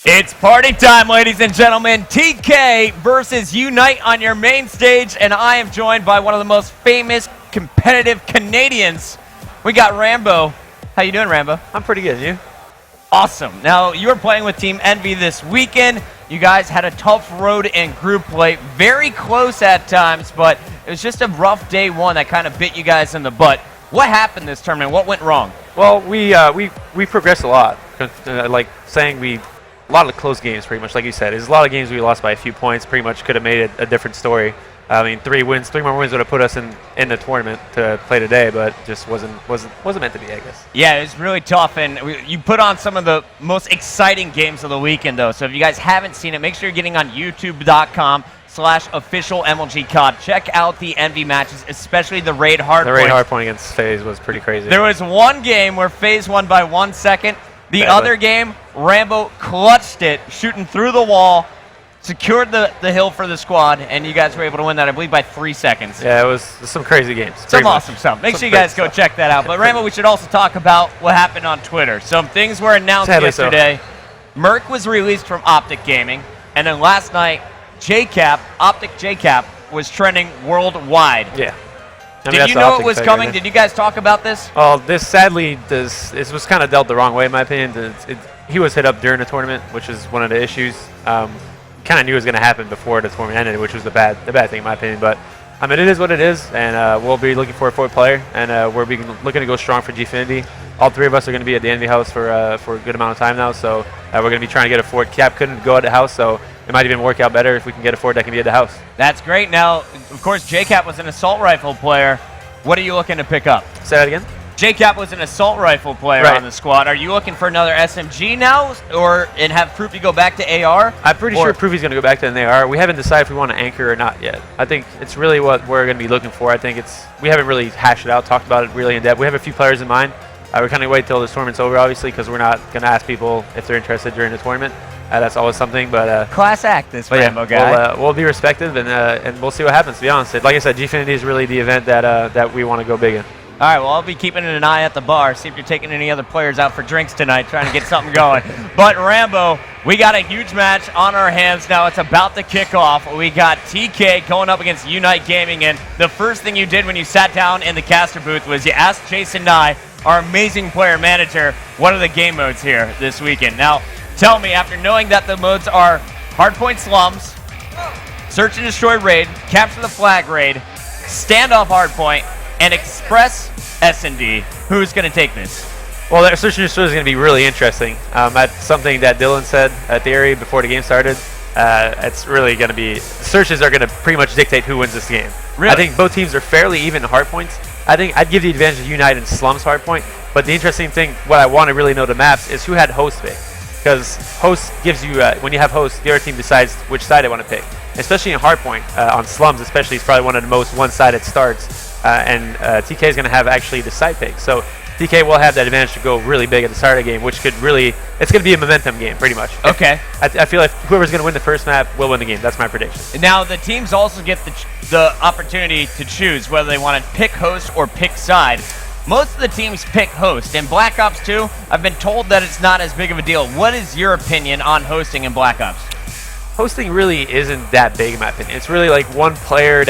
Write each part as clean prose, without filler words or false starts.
It's party time, ladies and gentlemen. TK versus Unite on your main stage, and I am joined by one of the most famous competitive Canadians. We got Rambo. How you doing, Rambo? I'm pretty good, you? Awesome. Now, you were playing with Team Envy this weekend. You guys had a tough road in group play, very close at times, but it was just a rough day one that kind of bit you guys in the butt. What happened this tournament? What went wrong? Well, we progressed a lot. Like saying a lot of close games, pretty much, like you said. There's a lot of games we lost by a few points. Pretty much could have made it a different story. I mean, three more wins would have put us in the tournament to play today, but just wasn't meant to be, I guess. Yeah, it was really tough, and you put on some of the most exciting games of the weekend, though. So if you guys haven't seen it, make sure you're getting on youtube.com/officialmlgcod. Check out the Envy matches, especially the Raid Hardpoint. The Raid Hardpoint against FaZe was pretty crazy. There was one game where FaZe won by 1 second. The other game, Rambo clutched it, shooting through the wall, secured the hill for the squad, and you guys were able to win that, I believe, by 3 seconds. Yeah, it was some crazy games. Some awesome stuff. Make sure you guys go check that out. But Rambo, we should also talk about what happened on Twitter. Some things were announced yesterday. Merc was released from Optic Gaming, and then last night, Optic JCap, was trending worldwide. Yeah. Did you know it was coming? Did you guys talk about this? Well, this was kind of dealt the wrong way, in my opinion. He was hit up during the tournament, which is one of the issues. Kind of knew it was going to happen before the tournament ended, which was the bad thing, in my opinion. But I mean, it is what it is, and we'll be looking for a fourth player, and we're looking to go strong for Gfinity. All three of us are going to be at the Envy house for a good amount of time now, so we're going to be trying to get a fourth. Cap couldn't go at the house, so it might even work out better if we can get a fourth that can be at the house. That's great. Now, of course, JCap was an assault rifle player. What are you looking to pick up? Say that again? JCap was an assault rifle player on the squad. Are you looking for another SMG now, and have Proofy go back to AR? I'm pretty sure Proofy's going to go back to an AR. We haven't decided if we want to anchor or not yet. I think it's really what we're going to be looking for. I think we haven't really hashed it out, talked about it really in depth. We have a few players in mind. We're kind of wait till this tournament's over, obviously, because we're not going to ask people if they're interested during the tournament. That's always something, but class act, this Rambo guy. We'll be respected, and we'll see what happens. To be honest, like I said, Gfinity is really the event that we want to go big in. All right, well, I'll be keeping an eye at the bar, see if you're taking any other players out for drinks tonight, trying to get something going. But, Rambo, we got a huge match on our hands now. It's about to kick off. We got TK going up against Unite Gaming, and the first thing you did when you sat down in the caster booth was you asked Jason Nye, our amazing player manager, what are the game modes here this weekend? Now, tell me, after knowing that the modes are Hardpoint Slums, Search and Destroy Raid, Capture the Flag Raid, Standoff Hardpoint, and Express S&D, who's going to take this? Well, that Search and Destroy is going to be really interesting. That's something that Dylan said at the area before the game started. It's really going to be, searches are going to pretty much dictate who wins this game. Really? I think both teams are fairly even in hardpoints. I think I'd give the advantage to Unite and Slums hardpoint, but the interesting thing, what I want to really know the maps, is who had host pick. Because host gives you, when you have host, the other team decides which side they want to pick. Especially in hardpoint, on Slums especially, it's probably one of the most one-sided starts. And TK is going to have actually the side pick. So TK will have that advantage to go really big at the start of the game, which could really, it's going to be a momentum game pretty much. Okay. I feel like whoever's going to win the first map will win the game. That's my prediction. Now, the teams also get the opportunity to choose whether they want to pick host or pick side. Most of the teams pick host. In Black Ops 2, I've been told that it's not as big of a deal. What is your opinion on hosting in Black Ops? Hosting really isn't that big in my opinion. It's really like one player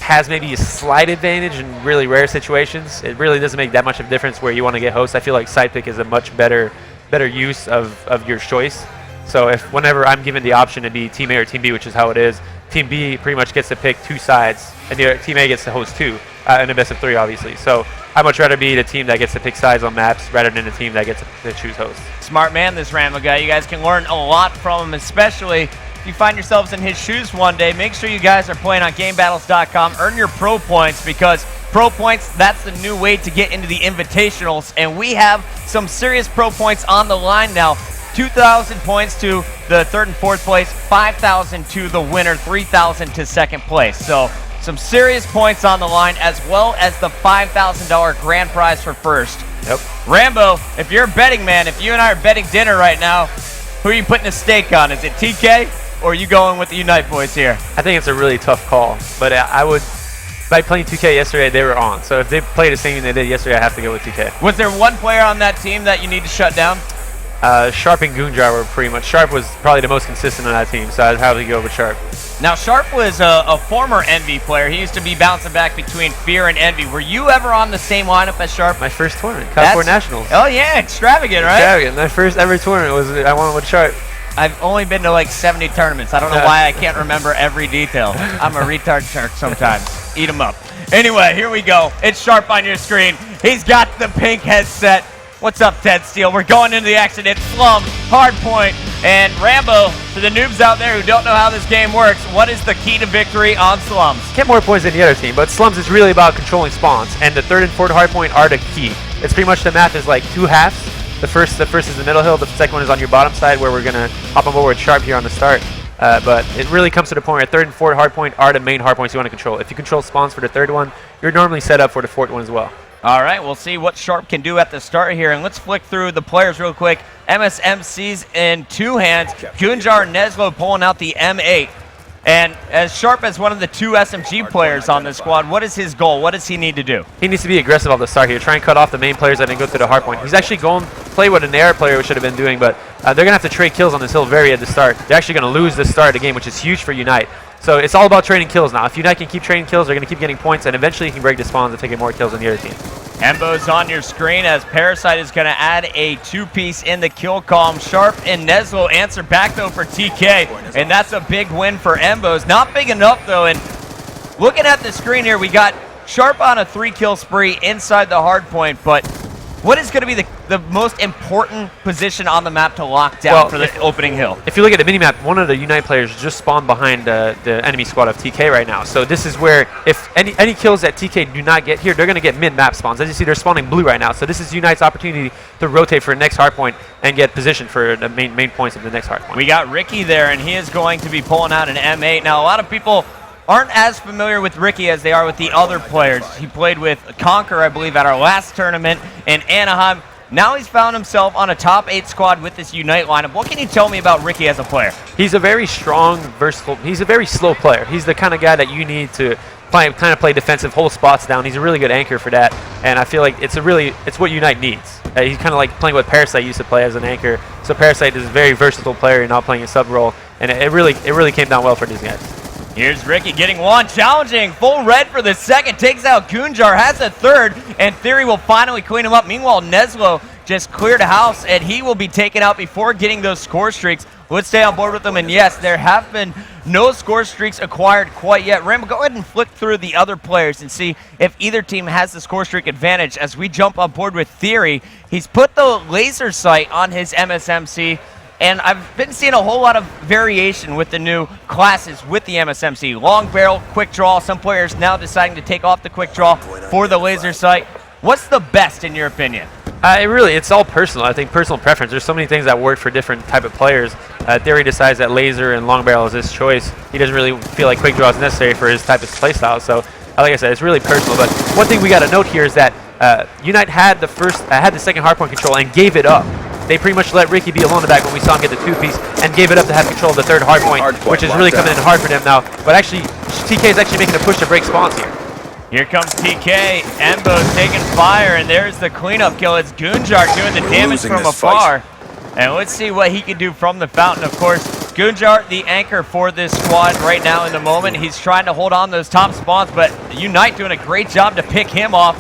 has maybe a slight advantage in really rare situations. It really doesn't make that much of a difference where you want to get host. I feel like side pick is a much better use of your choice. So whenever I'm given the option to be Team A or Team B, which is how it is, Team B pretty much gets to pick two sides, and Team A gets to host two, in a best of 3, obviously. So I'd much rather be the team that gets to pick sides on maps rather than the team that gets to choose host. Smart man, this Rambo guy. You guys can learn a lot from him, especially if you find yourselves in his shoes one day. Make sure you guys are playing on GameBattles.com. Earn your pro points, because pro points, that's the new way to get into the invitationals. And we have some serious pro points on the line now. 2,000 points to the third and fourth place, 5,000 to the winner, 3,000 to second place. So some serious points on the line, as well as the $5,000 grand prize for first. Yep. Rambo, if you're a betting man, if you and I are betting dinner right now, who are you putting a stake on? Is it TK, or are you going with the Unite boys here? I think it's a really tough call, but I would, by playing 2K yesterday, they were on. So if they play the same thing they did yesterday, I have to go with 2K. Was there one player on that team that you need to shut down? Sharp and Goonjar were pretty much. Sharp was probably the most consistent on that team, so I'd probably go with Sharp. Now, Sharp was a former Envy player. He used to be bouncing back between Fear and Envy. Were you ever on the same lineup as Sharp? My first tournament, Kaliber Nationals. Oh, yeah, extravagant, right? Extravagant. My first ever tournament was I won with Sharp. I've only been to like 70 tournaments. I don't know why I can't remember every detail. I'm a retard shark sometimes. Eat 'em up. Anyway, here we go. It's Sharp on your screen. He's got the pink headset. What's up, Ted Steele? We're going into the action. It's Slums, Hardpoint, and Rambo. For the noobs out there who don't know how this game works, what is the key to victory on Slums? Get more points than the other team, but Slums is really about controlling spawns, and the third and fourth hardpoint are the key. It's pretty much the map is like two halves. The first is the middle hill. The second one is on your bottom side, where we're gonna hop on board with Sharp here on the start. But it really comes to the point where third and fourth hardpoint are the main hardpoints you want to control. If you control spawns for the third one, you're normally set up for the fourth one as well. All right, we'll see what Sharp can do at the start here. And let's flick through the players real quick. MSMC's in two hands. Gunjar and Neslo pulling out the M8. And as Sharp as one of the two SMG players on this squad, what is his goal? What does he need to do? He needs to be aggressive off the start here. Try and cut off the main players that didn't go through the hardpoint. He's actually going to play what an air player should have been doing, but they're going to have to trade kills on this hill very at the start. They're actually going to lose the start of the game, which is huge for Unite. So it's all about trading kills now. If Unite can keep trading kills, they're going to keep getting points, and eventually you can break the spawns and take more kills than the other team. Embo's on your screen as Parasite is going to add a two-piece in the kill column. Sharp and Neslo answer back, though, for TK, and that's a big win for Embo's. Not big enough, though, and looking at the screen here, we got Sharp on a 3-kill spree inside the hard point, but what is going to be the most important position on the map to lock down for the opening hill? If you look at the minimap, one of the Unite players just spawned behind the enemy squad of TK right now. So this is where if any kills that TK do not get here, they're going to get mid-map spawns. As you see, they're spawning blue right now. So this is Unite's opportunity to rotate for the next hardpoint and get position for the main points of the next hardpoint. We got Ricky there, and he is going to be pulling out an M8. Now, a lot of people aren't as familiar with Ricky as they are with the other players. He played with Conquer, I believe, at our last tournament in Anaheim. Now he's found himself on a top 8 squad with this Unite lineup. What can you tell me about Ricky as a player? He's a very strong, versatile, he's a very slow player. He's the kind of guy that you need to play defensive, hold spots down. He's a really good anchor for that, and I feel like it's what Unite needs. He's kind of like playing what Parasite used to play as an anchor. So Parasite is a very versatile player and not playing a sub role, and it really came down well for these guys. Here's Ricky getting one, challenging, full red for the second, takes out Gunjar, has a third, and Theory will finally clean him up. Meanwhile, Neslo just cleared a house, and he will be taken out before getting those score streaks. Let's stay on board with them, and yes, there have been no score streaks acquired quite yet. Rambo, go ahead and flick through the other players and see if either team has the score streak advantage as we jump on board with Theory. He's put the laser sight on his MSMC, and I've been seeing a whole lot of variation with the new classes with the MSMC. Long barrel, quick draw. Some players now deciding to take off the quick draw for the laser sight. What's the best in your opinion? It's all personal. I think personal preference. There's so many things that work for different type of players. Theory decides that laser and long barrel is his choice. He doesn't really feel like quick draw is necessary for his type of play style. So, like I said, it's really personal. But one thing we got to note here is that Unite had the second hardpoint control and gave it up. They pretty much let Ricky be alone in the back when we saw him get the two-piece and gave it up to have control of the third hardpoint, which is really coming in hard for them now. But actually, TK is actually making a push to break spawns here. Here comes TK. Embo's taking fire, and there's the cleanup kill. It's Gunjar doing the damage from afar. And let's see what he can do from the fountain, of course. Gunjar, the anchor for this squad right now in the moment. He's trying to hold on those top spawns, but Unite doing a great job to pick him off.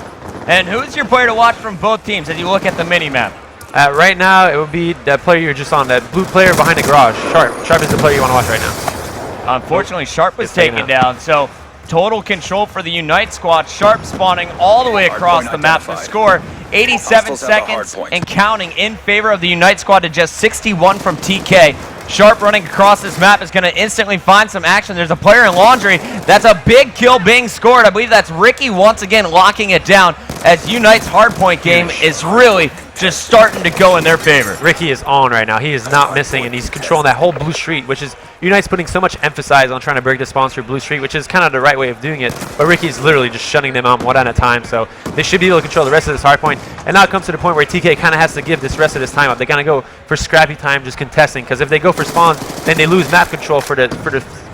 And who's your player to watch from both teams as you look at the mini-map? Right now, it would be that player you're just on, that blue player behind the garage. Sharp. Sharp is the player you want to watch right now. Unfortunately, Sharp was taken down, so total control for the Unite squad. Sharp spawning all the way across the map to score 87 seconds and counting in favor of the Unite squad to just 61 from TK. Sharp running across this map is going to instantly find some action. There's a player in Laundry. That's a big kill being scored. I believe that's Ricky once again locking it down as Unite's hardpoint game is really just starting to go in their favor. Ricky is on right now. He is not missing, and he's controlling that whole blue street, which is Unite's putting so much emphasis on trying to break the spawns through blue street, which is kind of the right way of doing it. But Ricky's literally just shutting them out one at a time, so they should be able to control the rest of this hardpoint. And now it comes to the point where TK kind of has to give this rest of this time up. They kind of go for scrappy time, just contesting, because if they go for spawns, then they lose map control for the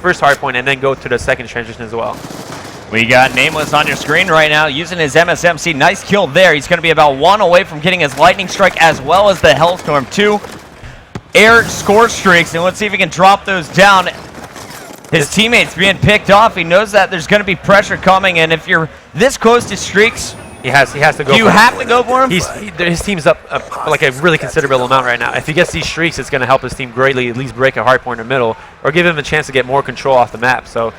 first hardpoint and then go to the second transition as well. We got Nameless on your screen right now using his MSMC. Nice kill there. He's going to be about 1 away from getting his Lightning Strike as well as the Hellstorm. 2 air score streaks, and let's see if he can drop those down. His teammates being picked off. He knows that there's going to be pressure coming, and if you're this close to streaks, he has to go. Do you have to go for him? His team's up like a really considerable amount right now. If he gets these streaks, it's going to help his team greatly. At least break a hard point in the middle, or give him a chance to get more control off the map. So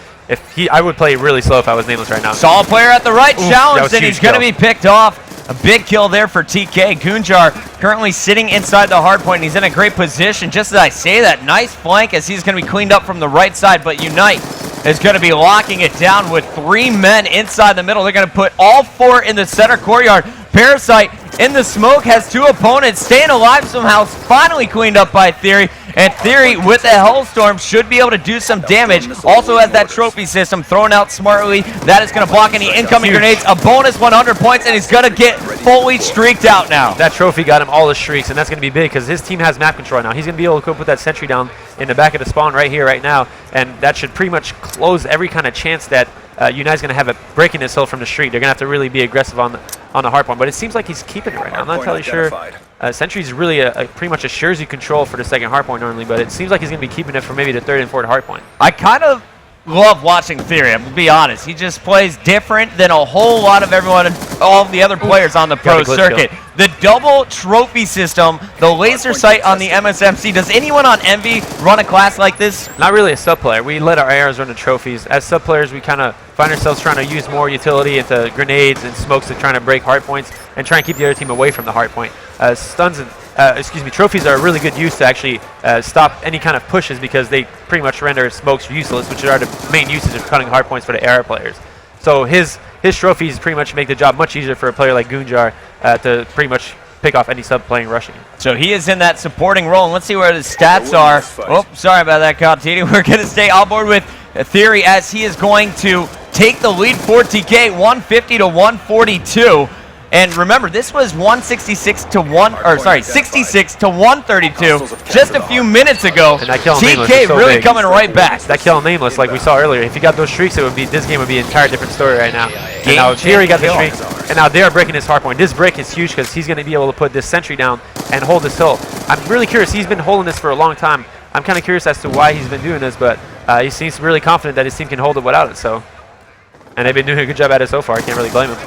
I would play really slow if I was Nameless right now. Saw a player at the right, challenged, and he's going to be picked off. A big kill there for TK. Gunjar currently sitting inside the hard point, and he's in a great position. Just as I say that, nice flank as he's going to be cleaned up from the right side, but Unite is going to be locking it down with 3 men inside the middle. They're going to put all 4 in the center courtyard. Parasite in the smoke has 2 opponents staying alive somehow. Finally cleaned up by Theory. And Theory with a Hellstorm should be able to do some damage. Also has that trophy system thrown out smartly. That is going to block any incoming grenades. A bonus 100 points, and he's going to get fully streaked out now. That trophy got him all the streaks, and that's going to be big because his team has map control now. He's going to be able to go put that sentry down in the back of the spawn right here, right now, and that should pretty much close every kind of chance that Unite's going to have it breaking this hill from the street. They're going to have to really be aggressive on the hardpoint, but it seems like he's keeping it right now. I'm not entirely sure. Sentry's really pretty much assures you control for the second hardpoint normally, but it seems like he's going to be keeping it for maybe the third and fourth hardpoint. I kind of love watching Theory, I'm going to be honest. He just plays different than a whole lot of everyone, all the other players on the pro circuit. The double trophy system, the laser sight on the MSMC. Does anyone on Envy run a class like this? Not really a sub player. We let our ARs run the trophies. As sub players, we kind of find ourselves trying to use more utility into grenades and smokes to trying to break hardpoints and try and keep the other team away from the hardpoint. Stuns and trophies are a really good use to actually stop any kind of pushes because they pretty much render smokes useless, which are the main usage of cutting hardpoints for the AR players. So his trophies pretty much make the job much easier for a player like Gunjar to pretty much pick off any sub playing rushing. So he is in that supporting role, and let's see where his stats are. Oh, sorry about that, Continu. We're going to stay on board with Theory as he is going to take the lead for TK, 150 to 142. And remember, this was 66 to 132 just a few minutes ago. And that kill on TK Nameless really big. coming right back. That kill on Nameless, like we saw earlier, if he got those streaks, this game would be an entire different story right now. And now Theory got the streaks, and now they are breaking his hardpoint. This break is huge because he's going to be able to put this sentry down and hold this hill. I'm really curious. He's been holding this for a long time. I'm kind of curious as to why he's been doing this, but he seems really confident that his team can hold it without it. So, and they've been doing a good job at it so far. I can't really blame him.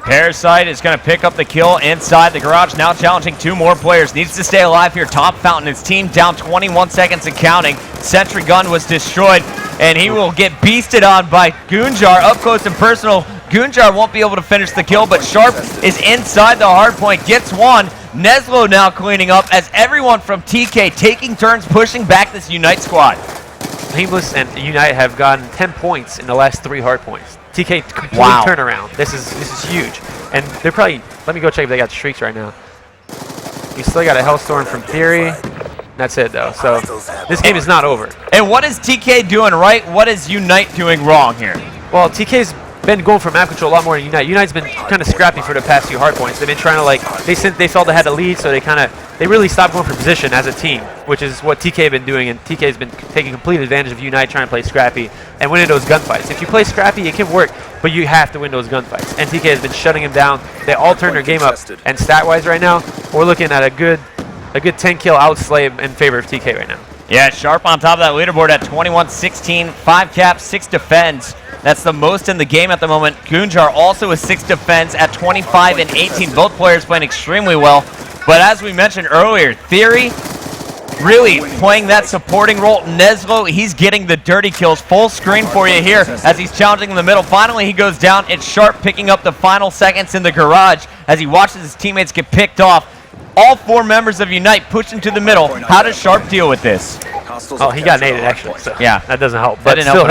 Parasite is going to pick up the kill inside the garage, now challenging 2 more players. Needs to stay alive here. Top Fountain, his team down 21 seconds and counting. Sentry gun was destroyed, and he will get beasted on by Gunjar up close and personal. Gunjar won't be able to finish the kill, but Sharp is inside the hard point, gets one. Neslo now cleaning up as everyone from TK taking turns pushing back this Unite squad. Nameless and Unite have gotten 10 points in the last 3 hard points. TK complete turnaround. This is huge. And they're probably, let me go check if they got streaks right now. We still got a Hellstorm from Theory. That's it though. So this game is not over. And what is TK doing right? What is Unite doing wrong here? Well, TK's been going for map control a lot more than Unite. Unite's been kind of scrappy for the past few hardpoints. They've been trying to they felt they had the lead, so they really stopped going for position as a team, which is what TK been doing, and TK's been taking complete advantage of Unite trying to play scrappy and winning those gunfights. If you play scrappy, it can work, but you have to win those gunfights. And TK has been shutting him down. They all turned their game up, and stat-wise right now, we're looking at a good 10-kill outslay in favor of TK right now. Yeah, Sharp on top of that leaderboard at 21-16, 5 caps, 6 defends. That's the most in the game at the moment. Gunjar also with 6 defends at 25 and 18. Both players playing extremely well. But as we mentioned earlier, Theory really playing that supporting role. Neslo, he's getting the dirty kills. Full screen for you here as he's challenging in the middle. Finally, he goes down. It's Sharp picking up the final seconds in the garage as he watches his teammates get picked off. All 4 members of Unite push into the middle. How does Sharp deal with this? Oh, he got naded actually. So yeah, that doesn't help. But still,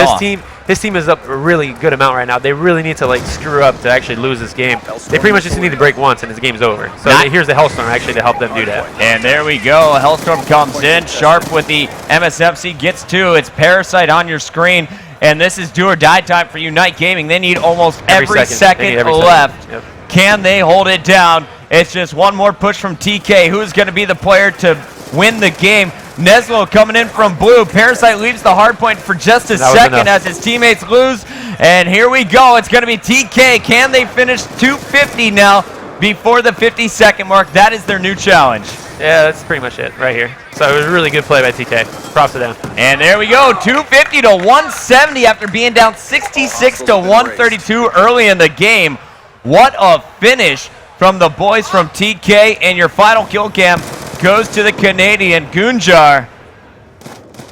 his team is up a really good amount right now. They really need to screw up to actually lose this game. They pretty much just need to break once and this game's over. So here's the Hellstorm actually to help them do that. And there we go. Hellstorm comes in. Sharp with the MSFC gets 2. It's Parasite on your screen. And this is do or die time for Unite Gaming. They need almost every second left. Yep. Can they hold it down? It's just one more push from TK. Who's going to be the player to win the game? Neslo coming in from blue. Parasite leaves the hard point for just a second as his teammates lose. And here we go. It's going to be TK. Can they finish 250 now before the 50-second mark? That is their new challenge. Yeah, that's pretty much it right here. So it was a really good play by TK. Props to them. And there we go. 250 to 170 after being down 66 to 132 early in the game. What a finish from the boys from TK. And your final kill cam goes to the Canadian Gunjar.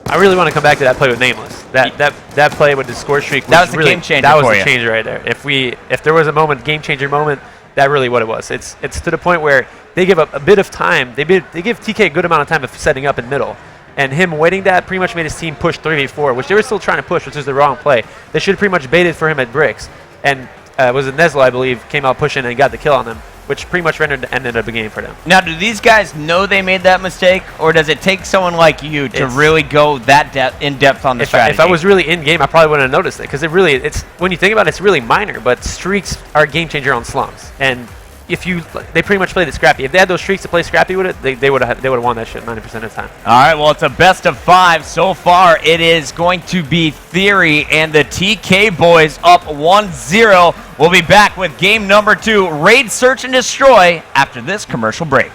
I really want to come back to that play with Nameless. That play with the score streak. That was the game changer. That was the changer right there. If there was a moment, game changer moment, that really what it was. It's to the point where they give up a bit of time. They give TK a good amount of time of setting up in middle, and him waiting that pretty much made his team push 3v4, which they were still trying to push, which is the wrong play. They should have pretty much baited for him at bricks, and was it Nesla, I believe, came out pushing and got the kill on them, which pretty much rendered the end of the game for them. Now, do these guys know they made that mistake, or does it take someone like you to really go that in depth on the strategy? If I was really in game, I probably wouldn't have noticed it, because it's when you think about it, it's really minor. But streaks are a game changer on slums, and they pretty much played it scrappy. If they had those streaks to play scrappy with it, they would have won that shit 90% of the time. All right, well, it's a best of 5 so far. It is going to be Theory and the TK boys up 1-0. We'll be back with game number 2, Raid Search and Destroy, after this commercial break.